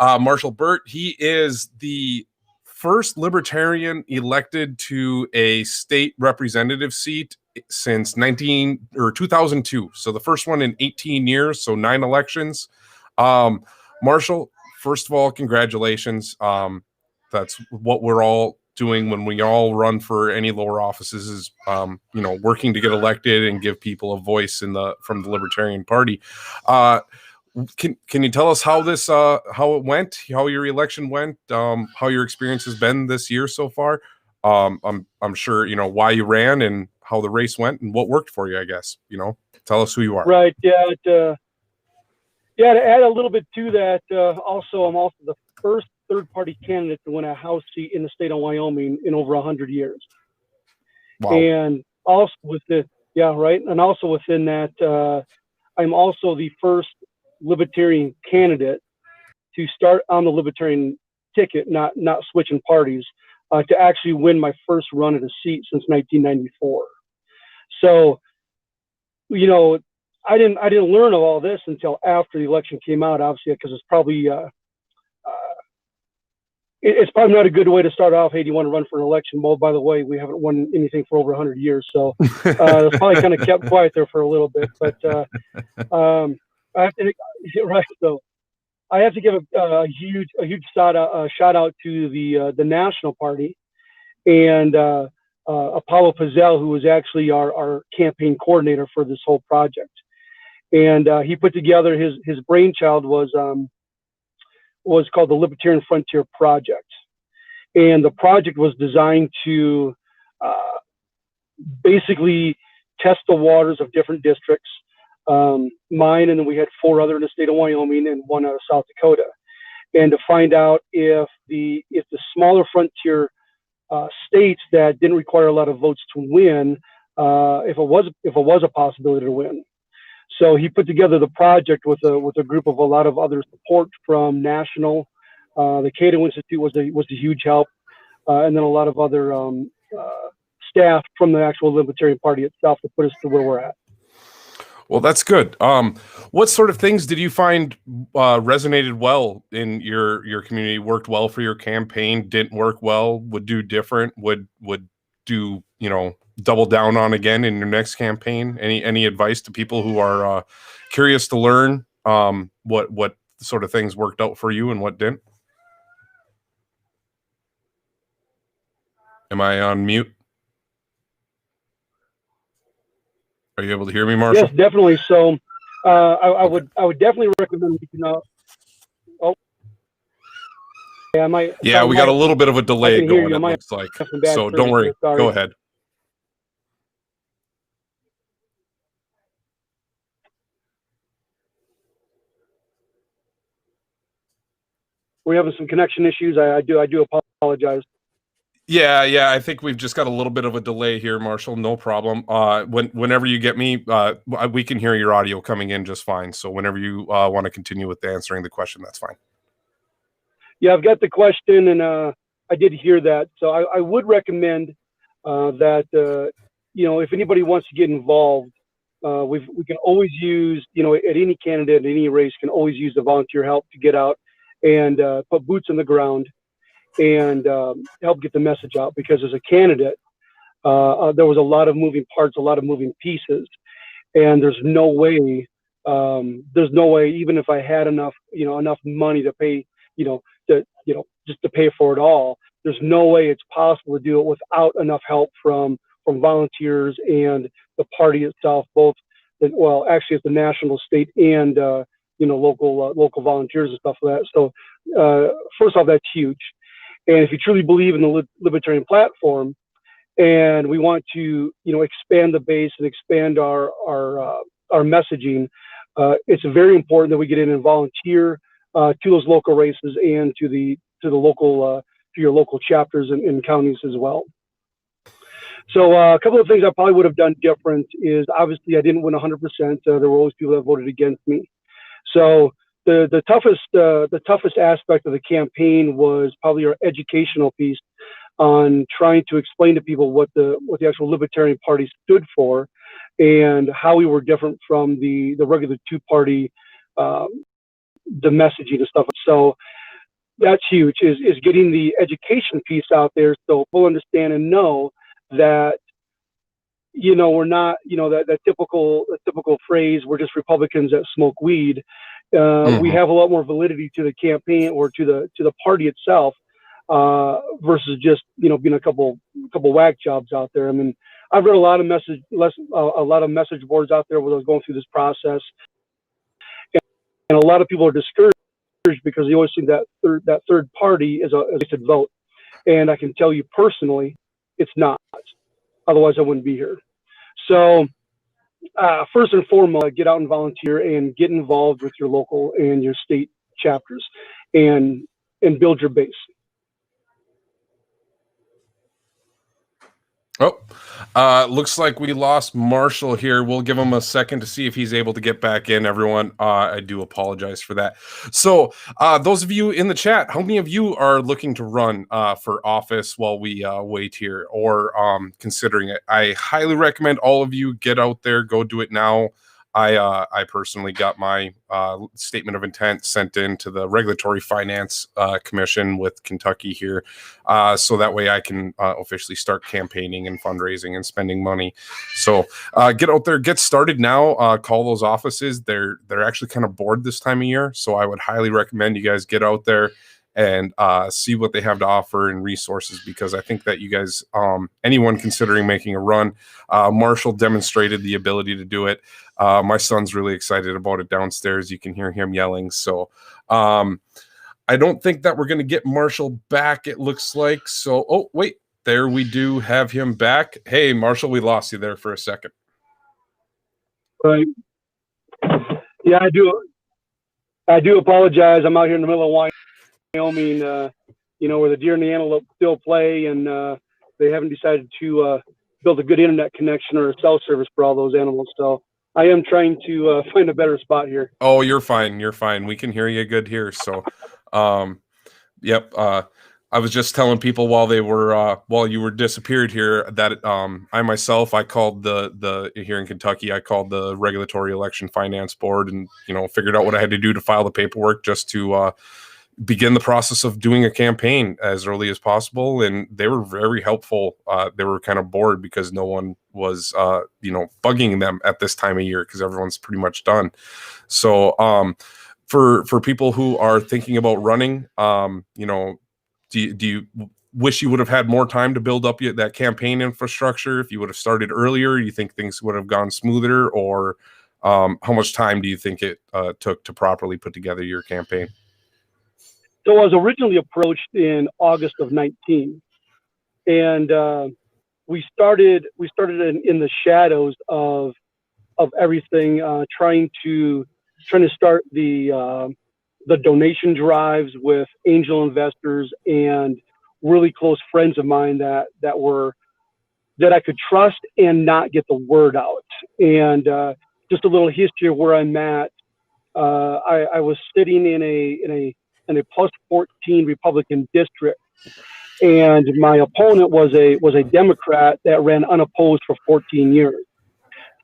Marshall Burt. He is the first Libertarian elected to a state representative seat since 2002. So the first one in 18 years, so 9 elections. Marshall, first of all, congratulations. That's what we're all doing when we all run for any lower offices is, working to get elected and give people a voice from the Libertarian Party. Can you tell us how it went, how your election went, how your experience has been this year so far? I'm sure why you ran and how the race went and what worked for you. I guess tell us who you are. Right. Yeah. To add a little bit to that, also I'm also the first third-party candidate to win a House seat in the state of Wyoming in over 100 years. Wow. And also within that, I'm also the first Libertarian candidate to start on the Libertarian ticket, not switching parties, to actually win my first run at a seat since 1994. So, I didn't learn of all this until after the election came out, obviously, because it's probably not a good way to start off. Hey, do you want to run for an election? Well, by the way, we haven't won anything for over 100 years, so it's probably kind of kept quiet there for a little bit. But I have to, right? So I have to give a huge shout out to the National Party and Apollo Pizzell, who was actually our campaign coordinator for this whole project. And he put together his brainchild was called the Libertarian Frontier Project. And the project was designed to basically test the waters of different districts, mine, and then we had 4 other in the state of Wyoming and 1 out of South Dakota, and to find out if the smaller frontier states that didn't require a lot of votes to win, if it was a possibility to win. So he put together the project with a group of a lot of other support from national. The Cato Institute was a huge help, and then a lot of other staff from the actual Libertarian Party itself to put us to where we're at. Well, that's good. What sort of things did you find resonated well in your community? Worked well for your campaign? Didn't work well? Would do different? Would do double down on again in your next campaign? Any advice to people who are curious to learn what sort of things worked out for you and what didn't? Am I on mute? Are you able to hear me, Marshall? Yes, definitely. So I would definitely recommend we can. Yeah, we got a little bit of a delay going. It looks like. So don't worry. Go ahead. We're having some connection issues. I do apologize. Yeah, I think we've just got a little bit of a delay here, Marshall. No problem. Whenever you get me, we can hear your audio coming in just fine. So whenever you want to continue with answering the question, that's fine. Yeah, I've got the question, and I did hear that. So I would recommend that if anybody wants to get involved, we can always use at any candidate, at any race, can always use the volunteer help to get out and put boots on the ground and help get the message out, because as a candidate, there was a lot of moving parts, a lot of moving pieces, and there's no way, even if I had enough money to pay, just to pay for it all, there's no way it's possible to do it without enough help from volunteers and the party itself, both actually at the national, state, and local volunteers and stuff like that. So first off, that's huge. And if you truly believe in the Libertarian platform, and we want to, expand the base and expand our messaging, it's very important that we get in and volunteer to those local races and to your local chapters and counties as well. So a couple of things I probably would have done different is, obviously I didn't win 100%. There were always people that voted against me. So the toughest aspect of the campaign was probably our educational piece on trying to explain to people what the actual Libertarian Party stood for and how we were different from the regular 2-party, the messaging and stuff. So that's huge, is getting the education piece out there so people understand and know that, we're not, that typical phrase, we're just Republicans that smoke weed. We have a lot more validity to the campaign or to the party itself, versus just, being a couple whack jobs out there. I mean, I've read a lot of message boards out there where I was going through this process, and a lot of people are discouraged because they always think that third party is a wasted vote. And I can tell you personally, it's not. Otherwise, I wouldn't be here. So first and foremost, get out and volunteer and get involved with your local and your state chapters, and build your base. Oh, looks like we lost Marshall here. We'll give him a second to see if he's able to get back in, everyone. I do apologize for that. So those of you in the chat, how many of you are looking to run for office while we wait here, or considering it? I highly recommend all of you get out there, go do it now. I personally got my statement of intent sent in to the Regulatory Finance Commission with Kentucky here, so that way I can officially start campaigning and fundraising and spending money. So get out there, get started now. Call those offices. They're actually kind of bored this time of year, so I would highly recommend you guys get out there and see what they have to offer and resources, because I think that you guys, anyone considering making a run, Marshall demonstrated the ability to do it. My son's really excited about it downstairs. You can hear him yelling. So I don't think that we're going to get Marshall back, it looks like. So, oh, wait, there we do have him back. Hey, Marshall, we lost you there for a second. Right. Yeah, I do apologize. I'm out here in the middle of Wyoming, where the deer and the antelope still play, and they haven't decided to build a good internet connection or a cell service for all those animals. So I am trying to find a better spot here. Oh, you're fine. You're fine. We can hear you good here. So, yep. I was just telling people while you were disappeared here that I myself, I called the here in Kentucky, I called the Regulatory Election Finance Board and, figured out what I had to do to file the paperwork just to begin the process of doing a campaign as early as possible. And they were very helpful. They were kind of bored because no one was, bugging them at this time of year because everyone's pretty much done. So for people who are thinking about running, do you wish you would have had more time to build up that campaign infrastructure? If you would have started earlier, you think things would have gone smoother? Or how much time do you think it took to properly put together your campaign? So I was originally approached in August of 19, and we started in the shadows of everything, trying to start the donation drives with angel investors and really close friends of mine that I could trust and not get the word out. And just a little history of where I'm at. I was sitting in a plus 14 Republican district, and my opponent was a Democrat that ran unopposed for 14 years.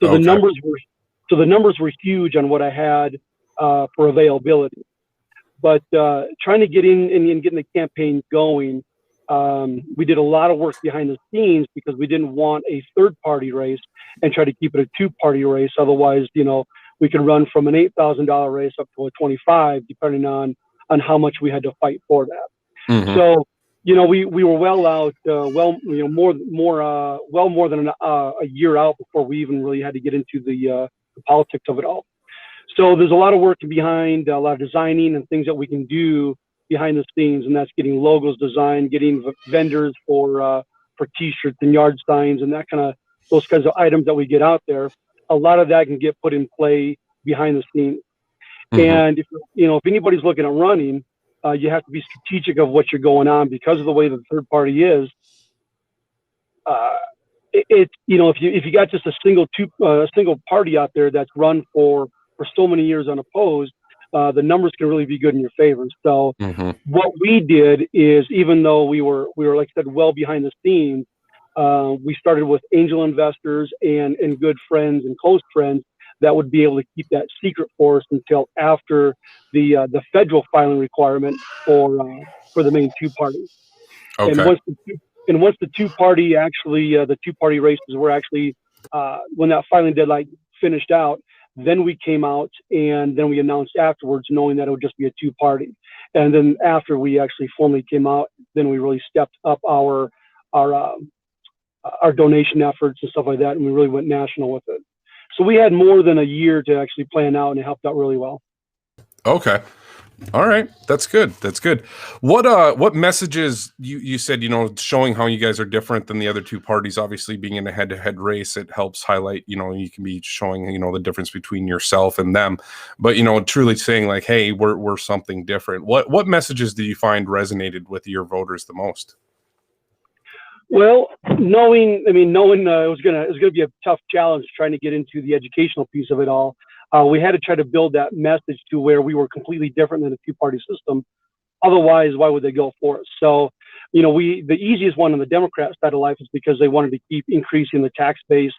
So okay. the numbers were huge on what I had for availability. But trying to get in and getting the campaign going, we did a lot of work behind the scenes because we didn't want a third-party race and try to keep it a two-party race. Otherwise, we could run from an $8,000 race up to a $25,000, depending on how much we had to fight for that. Mm-hmm. So, we were well out, more than a year out before we even really had to get into the politics of it all. So there's a lot of work behind, a lot of designing and things that we can do behind the scenes, and that's getting logos designed, getting vendors for T-shirts and yard signs and those kinds of items that we get out there. A lot of that can get put in play behind the scenes. Mm-hmm. And if anybody's looking at running, you have to be strategic of what you're going on because of the way the third party is. If you got just a single party out there that's run for so many years unopposed, the numbers can really be good in your favor. So mm-hmm. What we did is, even though we were like I said, well behind the scenes, we started with angel investors and good friends and close friends that would be able to keep that secret for us until after the federal filing requirement for the main two parties. And Okay. once the two party actually the two party races were actually when that filing deadline finished out, then we came out and then we announced afterwards, knowing that it would just be a two party. And then after we actually formally came out, then we really stepped up our donation efforts and stuff like that, and we really went national with it. So we had more than a year to actually plan out, and it helped out really well. Okay. All right. That's good. That's good. What messages you said, showing how you guys are different than the other two parties, obviously being in a head-to-head race, it helps highlight, you can be showing, the difference between yourself and them, but, truly saying like, hey, we're something different. What messages do you find resonated with your voters the most? Well, knowing it was gonna be a tough challenge trying to get into the educational piece of it all. We had to try to build that message to where we were completely different than a two-party system. Otherwise, why would they go for us? So, the easiest one on the Democrat side of life is because they wanted to keep increasing the tax base,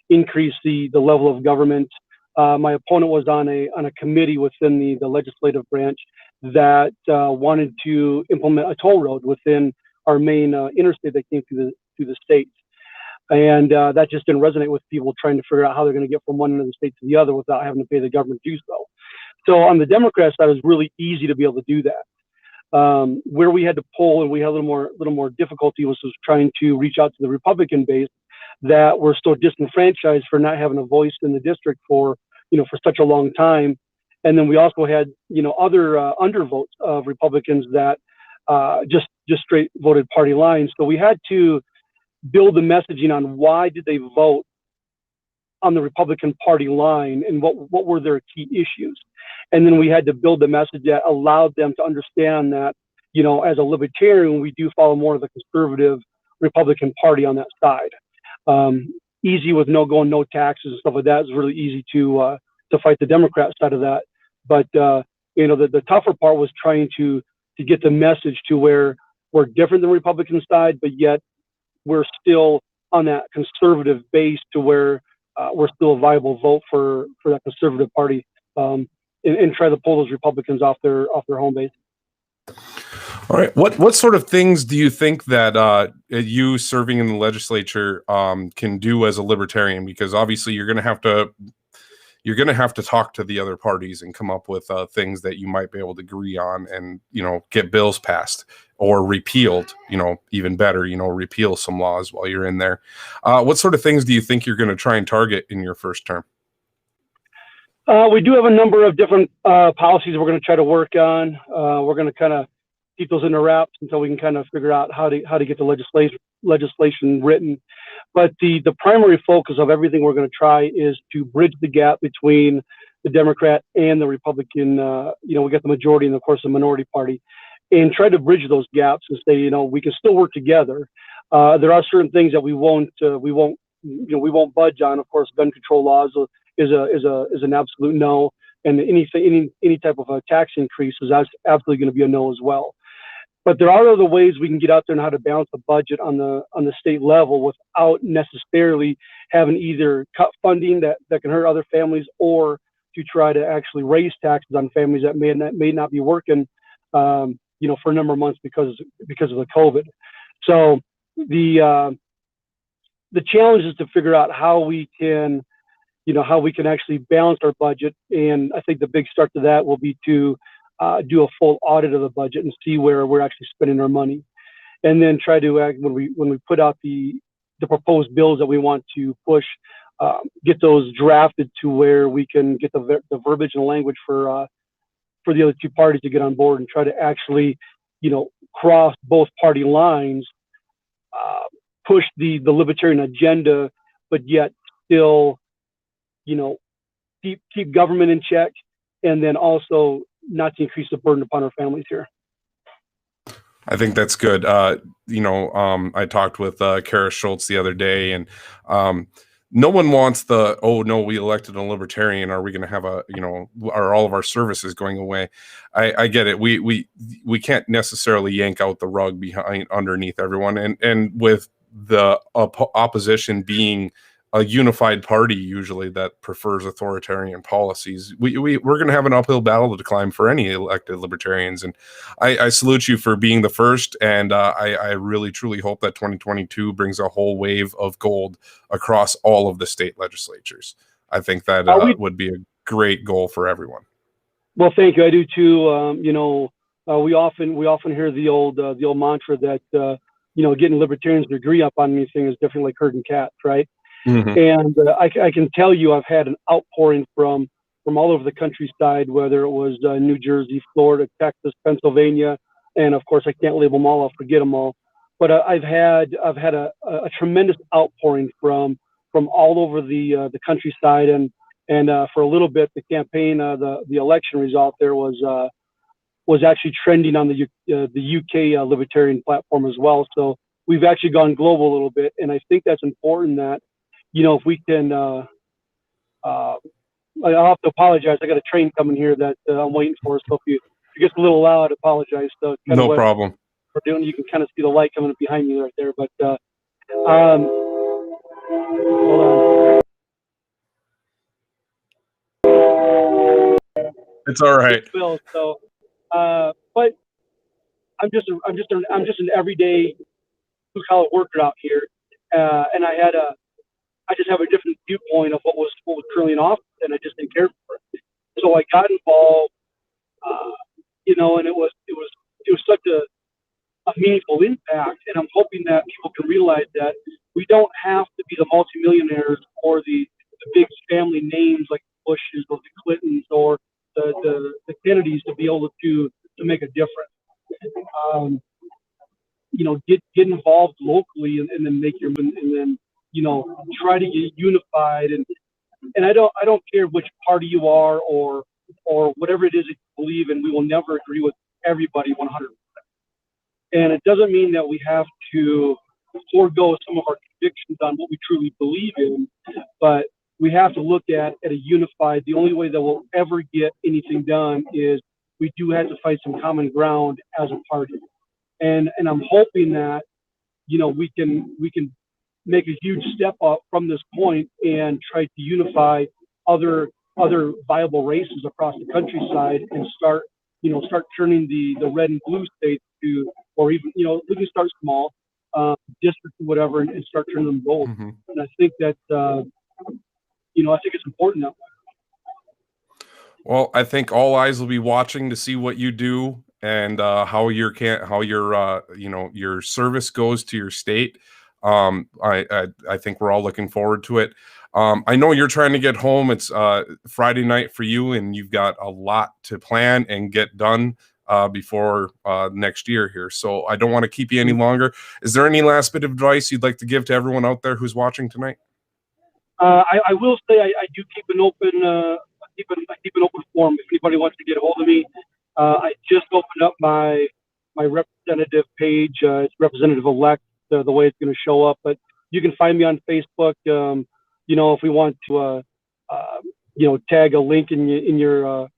increase the level of government. My opponent was on a committee within the legislative branch that wanted to implement a toll road within our main interstate that came through the state. And that just didn't resonate with people trying to figure out how they're going to get from one end of the state to the other without having to pay the government to do so. So on the Democrat side, it was really easy to be able to do that. Where we had to pull and we had a little more difficulty was trying to reach out to the Republican base that were still disenfranchised for not having a voice in the district for such a long time. And then we also had other undervotes of Republicans that just straight voted party lines. So we had to build the messaging on why did they vote on the Republican Party line and what were their key issues. And then we had to build the message that allowed them to understand that, as a libertarian, we do follow more of the conservative Republican Party on that side. Easy with no taxes and stuff like that. It's really easy to fight the Democrat side of that. But, the tougher part was trying to get the message to where we're different than the Republican side, but yet we're still on that conservative base to where we're still a viable vote for that conservative party, and try to pull those Republicans off their home base. All right. What sort of things do you think that you serving in the legislature can do as a libertarian? Because obviously you're going to have to talk to the other parties and come up with things that you might be able to agree on and, get bills passed or repealed, even better, repeal some laws while you're in there. What sort of things do you think you're going to try and target in your first term? We do have a number of different policies we're going to try to work on. We're going to kind of keep those in the wraps until we can kind of figure out how to get the legislation written. But the primary focus of everything we're going to try is to bridge the gap between the Democrat and the Republican. We got the majority and of course the minority party, and try to bridge those gaps and say, we can still work together. There are certain things that we won't budge on. Of course, gun control laws is an absolute no, and any type of a tax increase is absolutely going to be a no as well. But there are other ways we can get out there and how to balance the budget on the state level without necessarily having either cut funding that can hurt other families, or to try to actually raise taxes on families that may not be working, for a number of months because of the COVID. So the challenge is to figure out how we can actually balance our budget. And I think the big start to that will be to do a full audit of the budget and see where we're actually spending our money, and then try to act when we put out the proposed bills that we want to push, get those drafted to where we can get the verbiage and language for the other two parties to get on board and try to actually, cross both party lines, push the libertarian agenda, but yet still, keep government in check, and then also not to increase the burden upon our families here. I think that's good. I talked with Kara Schultz the other day, and no one wants we elected a libertarian. Are we going to have are all of our services going away? I get it. We can't necessarily yank out the rug underneath everyone. And with the opposition being a unified party usually that prefers authoritarian policies. We're going to have an uphill battle to climb for any elected libertarians, and I salute you for being the first. And I really truly hope that 2022 brings a whole wave of gold across all of the state legislatures. I think that would be a great goal for everyone. Well, thank you. I do too. We often hear the old mantra that getting libertarians to agree up on anything is definitely like herding cats, right? Mm-hmm. And I can tell you, I've had an outpouring from all over the countryside, whether it was New Jersey, Florida, Texas, Pennsylvania, and of course I can't label them all. I'll forget them all. But I've had a tremendous outpouring from all over the countryside, and for a little bit the campaign, the election result there was actually trending on the UK libertarian platform as well. So we've actually gone global a little bit, and I think that's important that, if we can, I'll have to apologize. I got a train coming here that I'm waiting for. So if it gets a little loud, I apologize. So no problem. We're doing. You can kind of see the light coming up behind me right there. But hold on. It's all right. So, but I'm just an everyday blue collar worker out here, and I just have a different viewpoint of what was currently in office, and I just didn't care for it. So I got involved, and it was such a meaningful impact, and I'm hoping that people can realize that we don't have to be the multimillionaires or the big family names like the Bushes or the Clintons or the Kennedys to be able to make a difference. Get involved locally and then make your and then try to get unified, and I don't care which party you are or whatever it is that you believe in. We will never agree with everybody 100%, and it doesn't mean that we have to forego some of our convictions on what we truly believe in, but we have to look at a unified. The only way that we'll ever get anything done is we do have to find some common ground as a party, and I'm hoping that we can make a huge step up from this point and try to unify other viable races across the countryside and start turning the red and blue states to, or even we can start small districts or whatever and start turning them gold. Mm-hmm. And I think that I think it's important that way. Well, I think all eyes will be watching to see what you do and how your service goes to your state. I think we're all looking forward to it. I know you're trying to get home. It's Friday night for you, and you've got a lot to plan and get done before next year here. So I don't want to keep you any longer. Is there any last bit of advice you'd like to give to everyone out there who's watching tonight? I will say I do keep an open forum if anybody wants to get a hold of me. I just opened up my representative page. It's representative-elect, the way it's going to show up. But you can find me on Facebook. If we want to, tag a link in your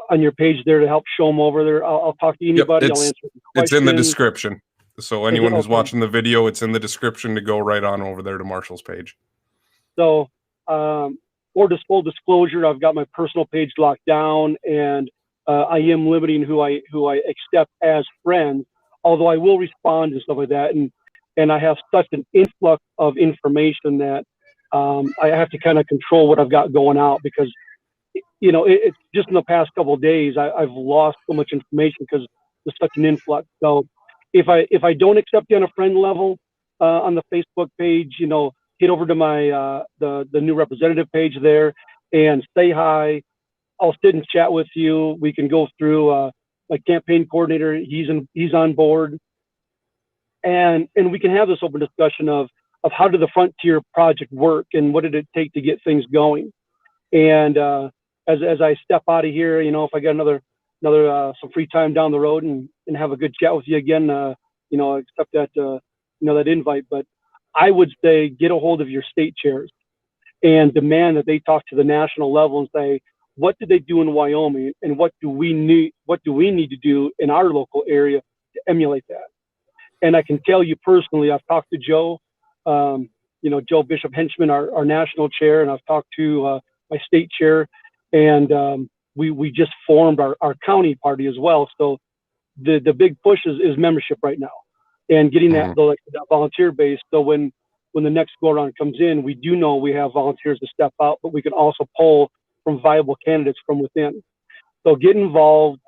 on your page there to help show them over there. I'll talk to anybody. Yep, I'll answer questions. It's in the description. So anyone who's watching the video, it's in the description to go right on over there to Marshall's page. So, for full disclosure, I've got my personal page locked down, and I am limiting who I accept as friends. Although I will respond to stuff like that, and I have such an influx of information that I have to kind of control what I've got going out, because it's just in the past couple of days I've lost so much information because there's such an influx. So if I don't accept you on a friend level on the Facebook page, head over to my the new representative page there and say hi. I'll sit and chat with you. We can go through my campaign coordinator. He's on board, and we can have this open discussion of how did the Frontier project work and what did it take to get things going. And as I step out of here, if I got another some free time down the road and have a good chat with you again, accept that that invite. But I would say get a hold of your state chairs and demand that they talk to the national level and say, what did they do in Wyoming, and what do we need to do in our local area to emulate that? And I can tell you personally, I've talked to Joe. Joe Bishop Henchman, our national chair, and I've talked to my state chair, and we just formed our county party as well. So the big push is membership right now, and getting that volunteer base. So when the next go around comes in, we do know we have volunteers to step out, but we can also pull from viable candidates from within. So get involved,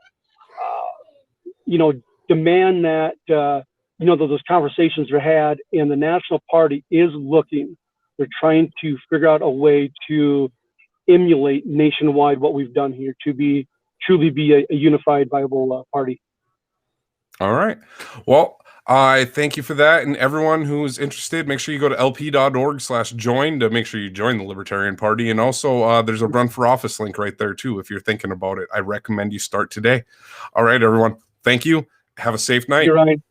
demand that, those conversations are had, and the national party is looking. They're trying to figure out a way to emulate nationwide what we've done here to truly be a unified, viable party. All right. Well, I thank you for that. And everyone who's interested, make sure you go to lp.org/join to make sure you join the Libertarian Party. And also there's a run for office link right there too. If you're thinking about it, I recommend you start today. All right, everyone. Thank you. Have a safe night. You're right.